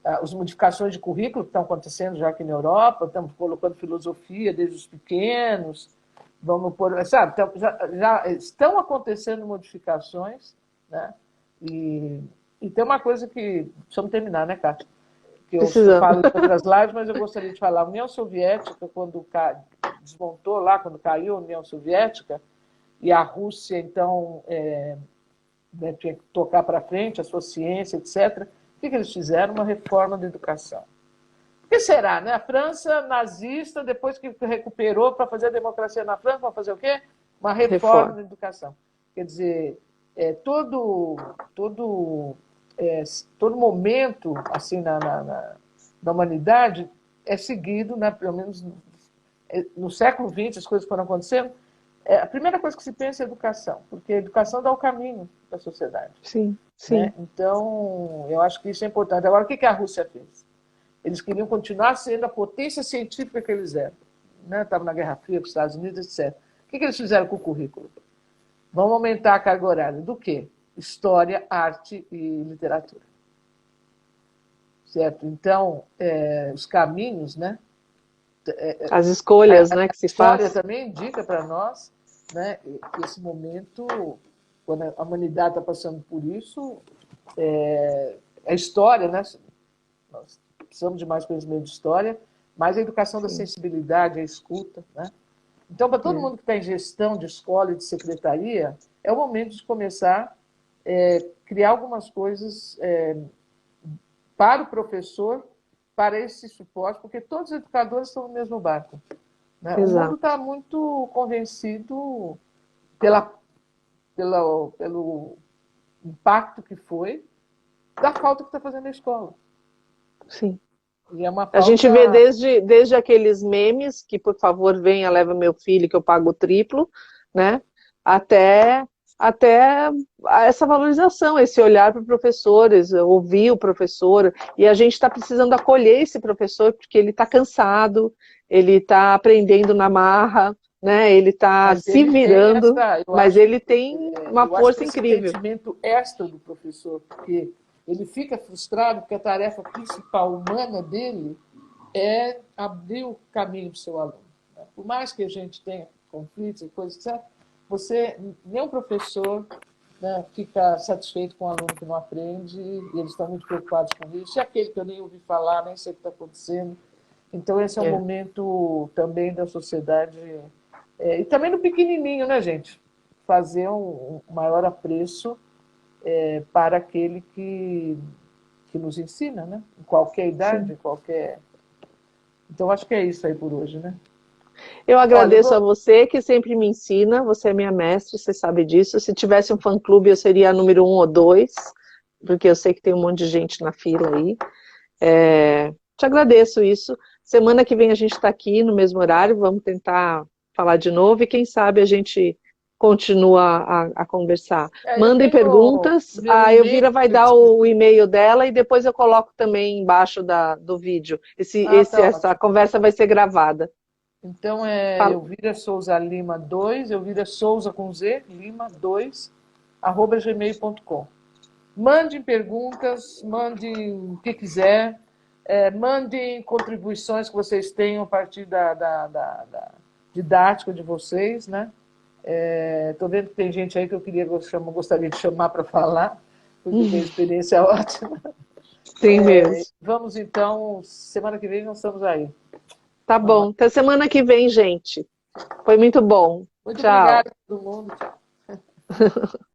Speaker 2: as modificações de currículo que estão acontecendo já aqui na Europa, estamos colocando filosofia desde os pequenos, vamos pôr, sabe, já estão acontecendo modificações, né? E tem uma coisa que precisamos terminar, né, Kátia? Que eu falo em outras lives, mas eu gostaria de falar. A União Soviética, quando desmontou lá, quando caiu a União Soviética, e a Rússia, então, tinha que tocar para frente a sua ciência, etc., o que eles fizeram? Uma reforma da educação. O que será, né? A França nazista, depois que recuperou para fazer a democracia na França, vai fazer o quê? Uma reforma da educação. Quer dizer, todo momento assim na humanidade é seguido, né? Pelo menos no século XX as coisas foram acontecendo. A primeira coisa que se pensa é educação, porque a educação dá o caminho da sociedade.
Speaker 1: Sim.
Speaker 2: Né? Então, eu acho que isso é importante. Agora, o que a Rússia fez? Eles queriam continuar sendo a potência científica que eles eram. Né? Estavam na Guerra Fria com os Estados Unidos, etc. O que eles fizeram com o currículo? Vamos aumentar a carga horária. Do quê? História, arte e literatura. Certo? Então, os caminhos, né?
Speaker 1: As escolhas, né, que se faz.
Speaker 2: A história também indica para nós, né, que esse momento, quando a humanidade está passando por isso, a história, né? Nós precisamos de mais conhecimento de história, mais a educação da sensibilidade, a escuta, né? Então, para todo mundo que está em gestão de escola e de secretaria, é o momento de começar a criar algumas coisas para o professor, para esse suporte, porque todos os educadores estão no mesmo barco. Né? O mundo está muito convencido pelo impacto que foi da falta que está fazendo a escola.
Speaker 1: Sim.
Speaker 2: E é uma falta...
Speaker 1: A gente vê desde aqueles memes, que por favor venha, leva meu filho que eu pago o triplo, né? Até essa valorização, esse olhar para professores, ouvir o professor, e a gente está precisando acolher esse professor, porque ele está cansado, ele está aprendendo na marra, né? Ele está se virando, mas ele tem uma força incrível.
Speaker 2: Esse sentimento extra do professor, porque ele fica frustrado porque a tarefa principal humana dele é abrir o caminho para o seu aluno. Por mais que a gente tenha conflitos e coisas, etc., nenhum professor, né, fica satisfeito com o aluno que não aprende, e eles estão muito preocupados com isso. E aquele que eu nem ouvi falar, nem sei o que está acontecendo. Então, esse é um momento também da sociedade. E também no pequenininho, né, gente? Fazer um maior apreço para aquele que nos ensina, né? Em qualquer idade, qualquer... Então, acho que é isso aí por hoje, né?
Speaker 1: Eu agradeço a você, que sempre me ensina, você é minha mestre, você sabe disso. Se tivesse um fã-clube, eu seria a número 1 ou 2, porque eu sei que tem um monte de gente na fila aí. Te agradeço isso. Semana que vem a gente está aqui no mesmo horário, vamos tentar falar de novo e quem sabe a gente continua a conversar.
Speaker 2: Eu
Speaker 1: Mandem
Speaker 2: tenho
Speaker 1: perguntas,
Speaker 2: meu
Speaker 1: a
Speaker 2: e-mail.
Speaker 1: Elvira vai dar o e-mail dela e depois eu coloco também embaixo do vídeo.
Speaker 2: Tá
Speaker 1: Essa
Speaker 2: ótimo.
Speaker 1: conversa vai ser gravada.
Speaker 2: Então é
Speaker 1: Fala.
Speaker 2: Elvira Souza Lima 2, Elvira Souza com Z, Lima 2, @gmail.com. Mandem perguntas, mandem o que quiser, mandem contribuições que vocês tenham a partir da didática de vocês, né? Estou vendo que tem gente aí que gostaria de chamar para falar, porque tem experiência ótima.
Speaker 1: Sim mesmo.
Speaker 2: Vamos então, semana que vem nós estamos aí.
Speaker 1: Tá bom. Até semana que vem, gente. Foi muito bom.
Speaker 2: Muito
Speaker 1: Tchau.
Speaker 2: obrigada a todo mundo. Tchau.